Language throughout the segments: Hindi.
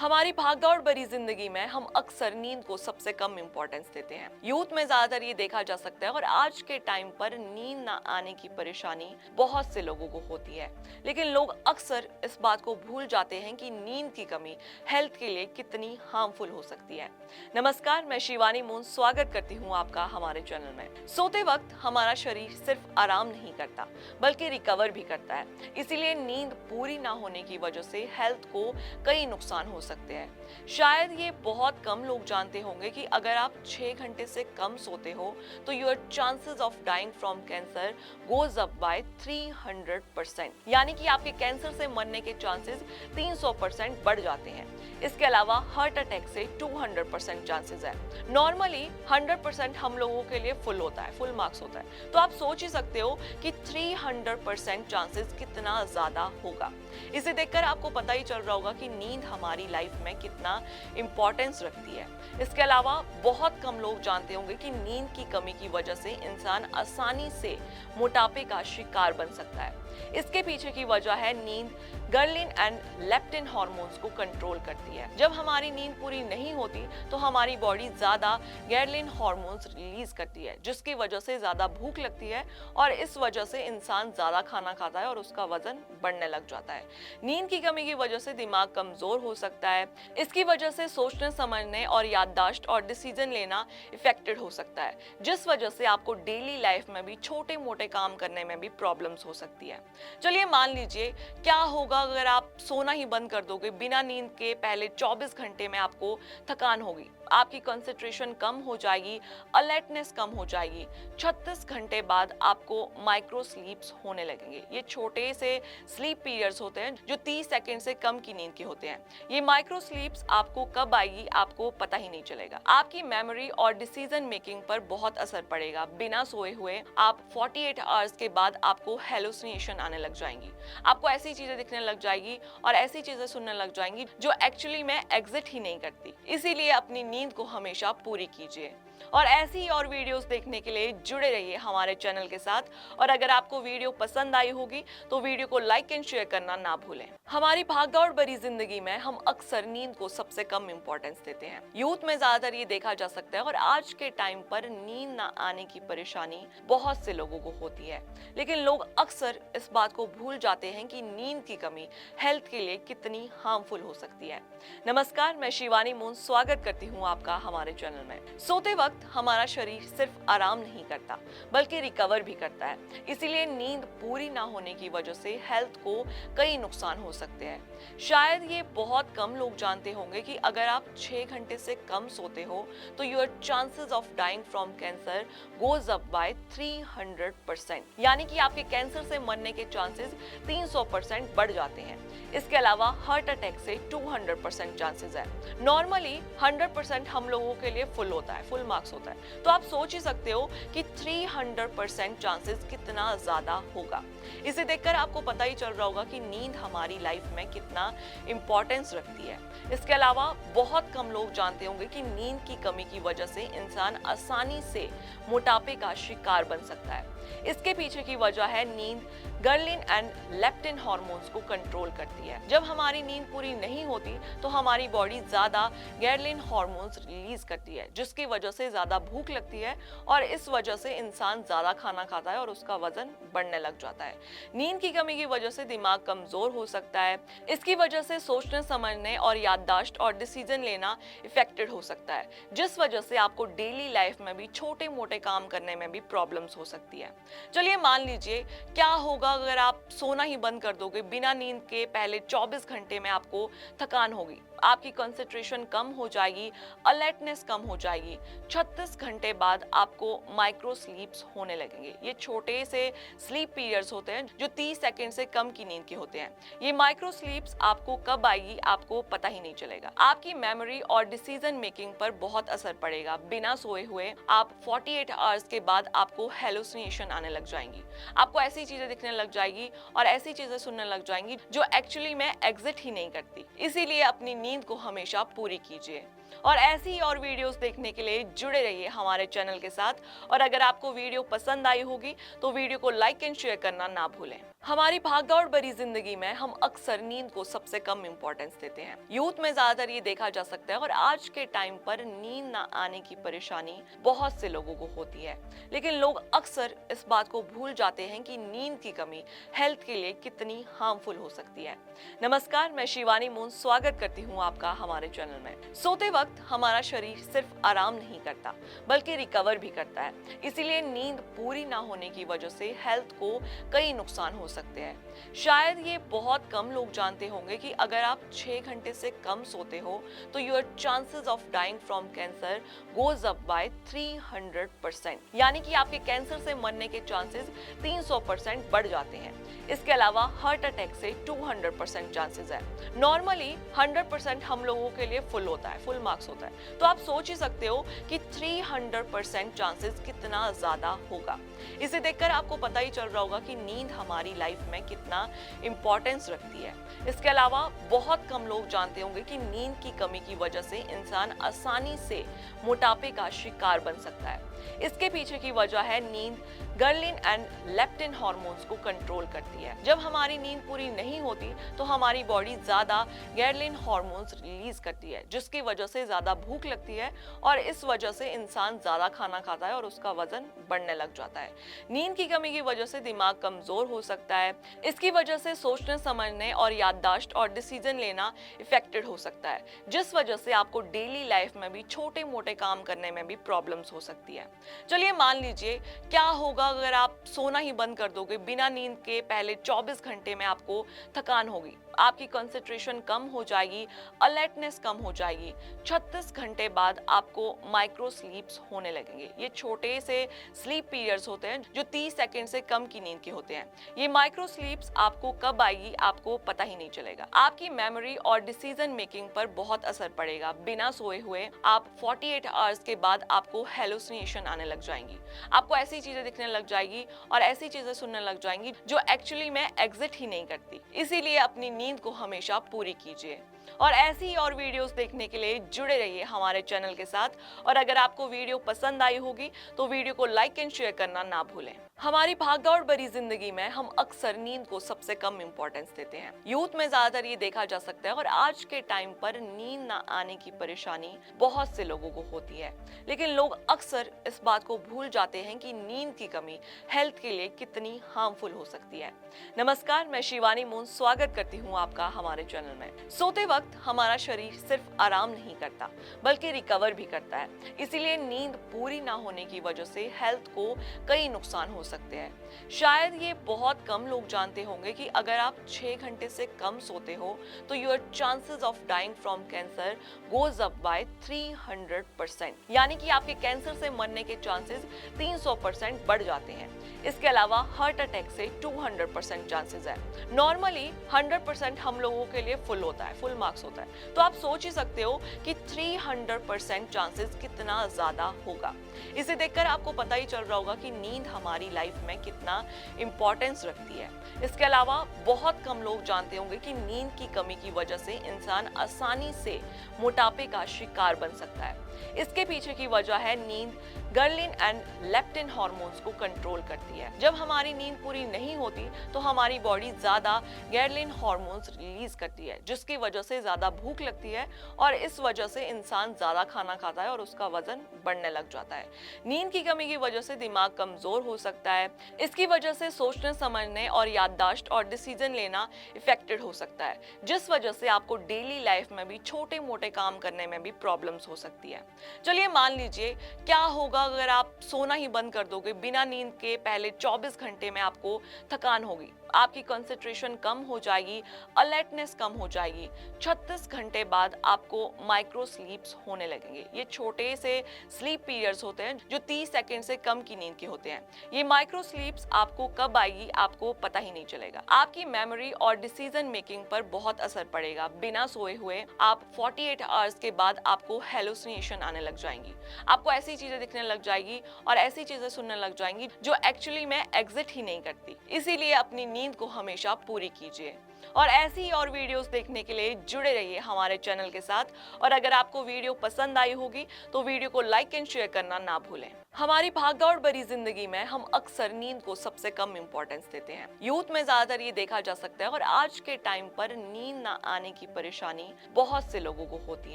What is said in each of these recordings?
हमारी भागदौड़ भरी जिंदगी में हम अक्सर नींद को सबसे कम इम्पोर्टेंस देते हैं। यूथ में ज्यादातर ये देखा जा सकता है और आज के टाइम पर नींद ना आने की परेशानी बहुत से लोगों को होती है। लेकिन लोग अक्सर इस बात को भूल जाते हैं कि नींद की कमी हेल्थ के लिए कितनी हार्मफुल हो सकती है। नमस्कार, मैं शिवानी मून स्वागत करती हूँ आपका हमारे चैनल में। सोते वक्त हमारा शरीर सिर्फ आराम नहीं करता बल्कि रिकवर भी करता है। इसीलिए नींद पूरी ना होने की वजह से हेल्थ को कई नुकसान हो सकते हैं। शायद ये बहुत कम लोग जानते होंगे कि अगर आप 6 घंटे से कम सोते हो तो your chances of dying from cancer goes up by 300%, यानी कि आपके कैंसर से मरने के चांसेस 300% बढ़ जाते हैं। इसके अलावा हार्ट अटैक से 200% चांसेस है। नॉर्मली 100% हम लोगों के लिए फुल होता है, फुल मार्क्स होता है, तो आप सोच ही सकते हो कि 300% चांसेस कितना ज्यादा होगा। इसे देखकर आपको पता ही चल रहा होगा कि नींद हमारी लाइफ में कितना इंपॉर्टेंस रखती है। इसके अलावा बहुत कम लोग जानते होंगे कि नींद की कमी की वजह से इंसान आसानी से मोटापे का शिकार बन सकता है। इसके पीछे की वजह है नींद गर्लिन एंड लेप्टिन हार्मोन्स को कंट्रोल करती है। जब हमारी नींद पूरी नहीं होती तो हमारी बॉडी ज्यादा गर्लिन हार्मोन्स रिलीज करती है, जिसकी वजह से ज्यादा भूख लगती है और इस वजह से इंसान ज्यादा खाना खाता है और उसका वजन बढ़ने लग जाता है। नींद की कमी की वजह से दिमाग कमजोर हो सकता है। इसकी वजह से सोचने समझने और याददाश्त और डिसीजन लेना इफेक्टेड हो सकता है, जिस वजह से आपको डेली लाइफ में भी छोटे मोटे काम करने में भी प्रॉब्लम्स हो सकती है। चलिए मान लीजिए क्या होगा अगर आप सोना ही बंद कर दोगे। बिना नींद के पहले 24 घंटे में आपको थकान होगी, आपकी कंसंट्रेशन कम हो जाएगी, अलर्टनेस कम हो जाएगी। 36 घंटे बाद आपको माइक्रो स्लीप्स होने लगेंगे। ये छोटे से स्लीप पीरियड्स होते हैं जो 30 सेकंड से कम की नींद के होते हैं। ये माइक्रो स्लीप्स आपको कब आएगी आपको पता ही नहीं चलेगा। आपकी मेमोरी और डिसीजन मेकिंग पर बहुत असर पड़ेगा। बिना सोए हुए आप 48 आवर्स के बाद आपको हेलुसिनेशन आने लग जाएंगी। आपको ऐसी चीजें दिखने लग जाएगी और ऐसी चीजें सुनने लग जाएंगी जो एक्चुअली में एग्जिट ही नहीं करती। इसीलिए अपनी नींद को हमेशा पूरी कीजिए और ऐसी ही और वीडियोस देखने के लिए जुड़े रहिए हमारे चैनल के साथ। और अगर आपको वीडियो पसंद आई होगी तो वीडियो को लाइक एंड शेयर करना ना भूलें। हमारी भागदौड़ भरी जिंदगी में हम अक्सर नींद को सबसे कम इंपॉर्टेंस देते हैं। यूथ में ज्यादातर ये देखा जा सकता है और आज के टाइम पर नींद ना आने की परेशानी बहुत से लोगों को होती है। लेकिन लोग अक्सर इस बात को भूल जाते हैं कि नींद की कमी हेल्थ के लिए कितनी हार्मफुल हो सकती है। नमस्कार, मैं शिवानी मून स्वागत करती हूँ आपका हमारे चैनल में। सोते वक्त हमारा शरीर सिर्फ आराम नहीं करता बल्कि रिकवर भी करता है। इसीलिए नींद पूरी ना होने की वजह से हेल्थ को कई नुकसान हो सकते हैं। शायद ये बहुत कम लोग जानते होंगे कि अगर आप 6 घंटे से कम सोते हो तो your chances of dying from cancer goes up by 300%, यानी कि आपके कैंसर से मरने के चांसेस 300% बढ़ जाते हैं। इसके अलावा हार्ट अटैक से 200% चांसेस है। नॉर्मली 100% हम लोगों के लिए फुल होता है, फुल मार्क्स होता है, तो आप सोच ही सकते हो कि 300% चांसेस कितना ज्यादा होगा। इसे देखकर आपको पता ही चल रहा होगा कि नींद हमारी लाइफ में कितना इंपॉर्टेंस रखती है। इसके अलावा बहुत कम लोग जानते होंगे कि नींद की कमी की वजह से इंसान आसानी से मोटापे का शिकार बन सकता है। इसके पीछे की वजह है नींद गर्लिन एंड लेप्टिन हार्मोन्स को कंट्रोल करती है। जब हमारी नींद पूरी नहीं होती तो हमारी बॉडी ज्यादा गर्लिन हार्मोन्स रिलीज करती है, जिसकी वजह से ज्यादा भूख लगती है और इस वजह से इंसान ज्यादा खाना खाता है और उसका वजन बढ़ने लग जाता है। नींद की कमी की वजह से दिमाग कमजोर हो सकता है। इसकी वजह से सोचने समझने और याददाश्त और डिसीजन लेना इफेक्टेड हो सकता है, जिस वजह से आपको डेली लाइफ में भी छोटे मोटे काम करने में भी प्रॉब्लम्स हो सकती है। चलिए मान लीजिए क्या होगा अगर आप सोना ही बंद कर दोगे। बिना नींद के पहले 24 घंटे में आपको थकान होगी, आपकी कंसंट्रेशन कम हो जाएगी, अलर्टनेस कम हो जाएगी। 36 घंटे बाद आपको माइक्रो स्लीप्स होने लगेंगे। ये छोटे से स्लीप पीरियड्स होते हैं जो 30 सेकंड से कम की नींद के होते हैं। ये माइक्रो स्लीप्स आपको कब आएगी आपको पता ही नहीं चलेगा। आपकी मेमोरी और डिसीजन मेकिंग पर बहुत असर पड़ेगा। बिना सोए हुए आप 48 आवर्स के बाद आपको हेलुसिनेशन आने लग जाएंगी। आपको ऐसी चीजें दिखने लग जाएगी और ऐसी चीजें सुनने लग जाएंगी जो एक्चुअली में एग्जिट ही नहीं करती। इसीलिए अपनी नींद को हमेशा पूरी कीजिए और ऐसी ही और वीडियोस देखने के लिए जुड़े रहिए हमारे चैनल के साथ। और अगर आपको वीडियो पसंद आई होगी तो वीडियो को लाइक एंड शेयर करना ना भूलें। हमारी भागदौड़ भरी जिंदगी में हम अक्सर नींद को सबसे कम इम्पोर्टेंस देते हैं। यूथ में ज्यादातर ये देखा जा सकता है और आज के टाइम पर नींद ना आने की परेशानी बहुत से लोगों को होती है, लेकिन लोग अक्सर इस बात को भूल जाते हैं कि नींद की कमी हेल्थ के लिए कितनी हार्मफुल हो सकती है। नमस्कार, मैं शिवानी मून स्वागत करती हूँ आपका हमारे चैनल में। सोते वक्त हमारा शरीर सिर्फ आराम नहीं करता बल्कि रिकवर भी करता है, इसीलिए नींद पूरी ना होने की वजह से हेल्थ को कई नुकसान हो सकते हैं। शायद ये बहुत कम लोग जानते होंगे कि अगर आप 6 घंटे से कम सोते हो तो your chances of dying from cancer goes up by 300%, यानी कि आपके कैंसर से मरने के चांसेस 300% बढ़ जाते हैं। इसके अलावा हार्ट अटैक से 200% चांसेस है। नॉर्मली 100% हम लोगों के लिए फुल होता है, फुल मार्क्स होता है, तो आप सोच ही सकते हो कि 300% चांसेस कितना ज्यादा होगा। इसे देखकर आपको पता ही चल रहा होगा कि नींद हमारी लाइफ में कितना इंपॉर्टेंस रखती है। इसके अलावा बहुत कम लोग जानते होंगे कि नींद की कमी की वजह से इंसान आसानी से मोटापे का शिकार बन सकता है। इसके पीछे की वजह है नींद गर्लिन एंड लेप्टिन हार्मोन्स को कंट्रोल करती है। जब हमारी नींद पूरी नहीं होती तो हमारी बॉडी ज्यादा गर्लिन हार्मोन्स रिलीज करती है, जिसकी वजह से ज्यादा भूख लगती है और इस वजह से इंसान ज्यादा खाना खाता है और उसका वजन बढ़ने लग जाता है। नींद की कमी की वजह से दिमाग कमजोर हो सकता है। इसकी वजह से सोचने, समझने और याददाश्त और डिसीजन लेना इफेक्टेड हो सकता है, जिस वजह से आपको डेली लाइफ में भी छोटे मोटे काम करने में भी प्रॉब्लम्स हो सकती है। चलिए मान लीजिए क्या होगा अगर आप सोना ही बंद कर दोगे। बिना नींद के पहले 24 घंटे में आपको थकान होगी, आपकी कंसंट्रेशन कम हो जाएगी, अलर्टनेस कम हो जाएगी। 36 घंटे बाद आपको माइक्रो स्लीप्स होने लगेंगे। ये छोटे से स्लीप पीरियड्स होते हैं जो 30 सेकंड से कम की नींद के होते हैं। ये माइक्रो स्लीप्स आपको कब आएगी आपको पता ही नहीं चलेगा। आपकी मेमोरी और डिसीजन मेकिंग पर बहुत असर पड़ेगा। बिना सोए हुए आप 48 आवर्स के बाद आपको हेलुसिनेशन आने लग जाएंगी। आपको ऐसी चीजें दिखने लग जाएगी और ऐसी चीजें सुनने लग जाएंगी जो एक्चुअली में एग्जिट ही नहीं करती। इसीलिए अपनी नींद को हमेशा पूरी कीजिए और ऐसी ही और वीडियोस देखने के लिए जुड़े रहिए हमारे चैनल के साथ। और अगर आपको वीडियो पसंद आई होगी तो वीडियो को लाइक एंड शेयर करना ना भूलें। हमारी भागदौड़ भरी जिंदगी में हम अक्सर नींद को सबसे कम इम्पोर्टेंस देते हैं। यूथ में ज्यादातर ये देखा जा सकता है और आज के टाइम पर नींद ना आने की परेशानी बहुत से लोगों को होती है, लेकिन लोग अक्सर इस बात को भूल जाते हैं कि नींद की कमी हेल्थ के लिए कितनी हार्मफुल हो सकती है। नमस्कार, मैं शिवानी मून स्वागत करती हूँ आपका हमारे चैनल में। सोते वक्त हमारा शरीर सिर्फ आराम नहीं करता बल्कि रिकवर भी करता है, इसीलिए नींद पूरी ना होने की वजह से हेल्थ को कई नुकसान हो सकते हैं। शायद ये बहुत कम लोग जानते होंगे कि अगर आप 6 घंटे से कम सोते हो तो your chances of dying from cancer goes up by 300%, यानी कि आपके कैंसर से मरने के चांसेस 300% बढ़ जाते हैं। इसके अलावा हार्ट अटैक से 200% चांसेस है। नॉर्मली 100% हम लोगों के लिए फुल होता है, फुल मार्क्स होता है, तो आप सोच ही सकते हो कि 300% चांसेस कितना ज्यादा होगा। इसे देखकर आपको पता ही चल रहा होगा कि नींद हमारी लाइफ में कितना इंपॉर्टेंस रखती है। इसके अलावा बहुत कम लोग जानते होंगे कि नींद की कमी की वजह से इंसान आसानी से मोटापे का शिकार बन सकता है। इसके पीछे की वजह है नींद गर्लिन एंड लेप्टिन हार्मोन्स को कंट्रोल करती है। जब हमारी नींद पूरी नहीं होती तो हमारी बॉडी ज्यादा गर्लिन हार्मोन्स रिलीज करती है, जिसकी वजह से ज्यादा भूख लगती है और इस वजह से इंसान ज्यादा खाना खाता है और उसका वजन बढ़ने लग जाता है। नींद की कमी की वजह से दिमाग कमजोर हो सकता है। इसकी वजह से सोचने, समझने और याददाश्त और डिसीजन लेना इफेक्टेड हो सकता है, जिस वजह से आपको डेली लाइफ में भी छोटे मोटे काम करने में भी प्रॉब्लम्स हो सकती है। चलिए मान लीजिए क्या होगा अगर आप सोना ही बंद कर दोगे। बिना नींद के पहले 24 घंटे में आपको थकान होगी, आपकी कंसंट्रेशन कम हो जाएगी, अलर्टनेस कम हो जाएगी। 36 घंटे बाद आपको माइक्रो स्लीप्स होने लगेंगे। ये छोटे से स्लीप पीरियड्स होते हैं जो 30 सेकंड से कम की नींद के होते हैं। ये माइक्रो स्लीप्स आपको कब आएगी आपको पता ही नहीं चलेगा। आपकी मेमोरी और डिसीजन मेकिंग पर बहुत असर पड़ेगा। बिना सोए हुए आप 48 आवर्स के बाद आपको हेलुसिनेशन आने लग जाएंगी। आपको ऐसी चीजें दिखने लग जाएगी और ऐसी चीजें सुनने लग जाएंगी जो एक्चुअली में एग्जिट ही नहीं करती। इसीलिए अपनी नींद को हमेशा पूरी कीजिए और ऐसी ही और वीडियोस देखने के लिए जुड़े रहिए हमारे चैनल के साथ। और अगर आपको वीडियो पसंद आई होगी तो वीडियो को लाइक एंड शेयर करना ना भूलें। हमारी भागदौड़ भरी जिंदगी में हम अक्सर नींद को सबसे कम इम्पोर्टेंस देते हैं। यूथ में ज्यादातर ये देखा जा सकता है और आज के टाइम पर नींद ना आने की परेशानी बहुत से लोगों को होती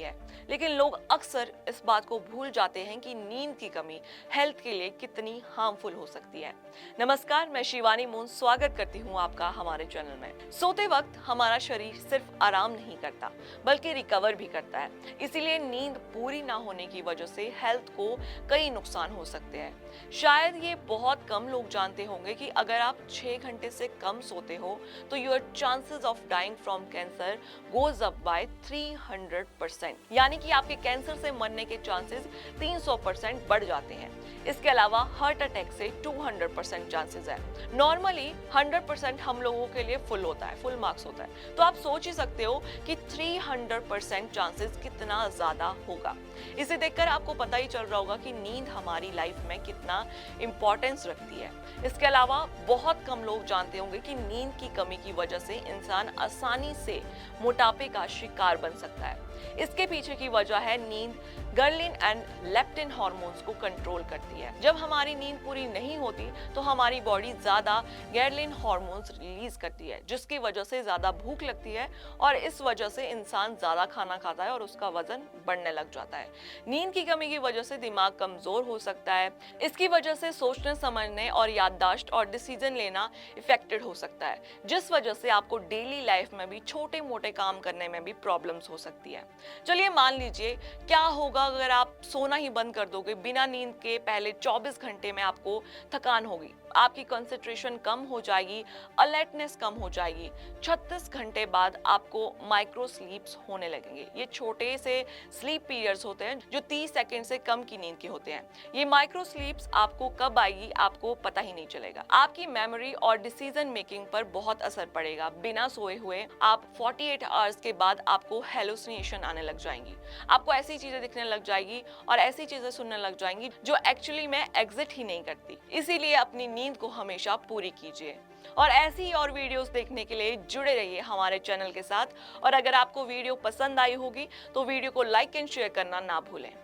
है। लेकिन लोग अक्सर इस बात को भूल जाते हैं कि नींद की कमी हेल्थ के लिए कितनी हार्मफुल हो सकती है। नमस्कार, मैं शिवानी मून स्वागत करती हूँ आपका हमारे चैनल में। सोते वक्त हमारा शरीर सिर्फ आराम नहीं करता बल्कि रिकवर भी करता है। इसीलिए नींद पूरी ना होने की वजह से हेल्थ को कई नुकसान हो सकते हैं। शायद ये बहुत कम लोग जानते होंगे कि अगर आप 6 घंटे से कम सोते हो तो your chances of dying from cancer goes up by 300%, यानी कि आपके कैंसर से मरने के चांसेस 300% बढ़ जाते हैं। इसके अलावा हार्ट अटैक से 200% चांसेस है। नॉर्मली 100% हम लोगों के लिए फुल होता है, फुल मार्क्स होता है, तो आप सोच ही सकते हो कि 300% चांसेस कितना ज्यादा होगा। इसे देखकर आपको पता ही चल रहा होगा कि नींद हमारी लाइफ में कितना इंपॉर्टेंस रखती है। इसके अलावा बहुत कम लोग जानते होंगे कि नींद की कमी की वजह से इंसान आसानी से मोटापे का शिकार बन सकता है। इसके पीछे की वजह है नींद गर्लिन एंड लेप्टिन हार्मोन्स को कंट्रोल करती है। जब हमारी नींद पूरी नहीं होती तो हमारी बॉडी ज्यादा गर्लिन हार्मोन्स रिलीज करती है, जिसकी वजह से ज्यादा भूख लगती है और इस वजह से इंसान ज्यादा खाना खाता है और उसका वजन बढ़ने लग जाता है। नींद की कमी की वजह से दिमाग कमजोर हो सकता है। इसकी वजह से सोचने, समझने और याददाश्त और डिसीजन लेना इफेक्टेड हो सकता है, जिस वजह से आपको डेली लाइफ में भी छोटे मोटे काम करने में भी प्रॉब्लम्स हो सकती है। चलिए मान लीजिए क्या होगा अगर आप सोना ही बंद कर दोगे। बिना नींद के पहले 24 घंटे में आपको थकान होगी, आपकी कंसंट्रेशन कम हो जाएगी, अलर्टनेस कम हो जाएगी। 36 घंटे बाद आपको माइक्रो स्लीप्स होने लगेंगे। ये छोटे से स्लीप पीरियड्स होते हैं जो 30 सेकंड से कम की नींद के होते हैं। ये माइक्रो स्लीप्स आपको कब आएगी आपको पता ही नहीं चलेगा। आपकी मेमोरी और डिसीजन मेकिंग पर बहुत असर पड़ेगा। बिना सोए हुए आप 48 आवर्स के बाद आपको हेलुसिनेशन आने लग जाएंगी। आपको ऐसी चीजें दिखने लग जाएगी और ऐसी चीजें सुनने लग जाएंगी जो एक्चुअली में एग्जिट ही नहीं करती। इसीलिए अपनी नींद को हमेशा पूरी कीजिए और ऐसी ही और वीडियोस देखने के लिए जुड़े रहिए हमारे चैनल के साथ। और अगर आपको वीडियो पसंद आई होगी तो वीडियो को लाइक एंड शेयर करना ना भूलें।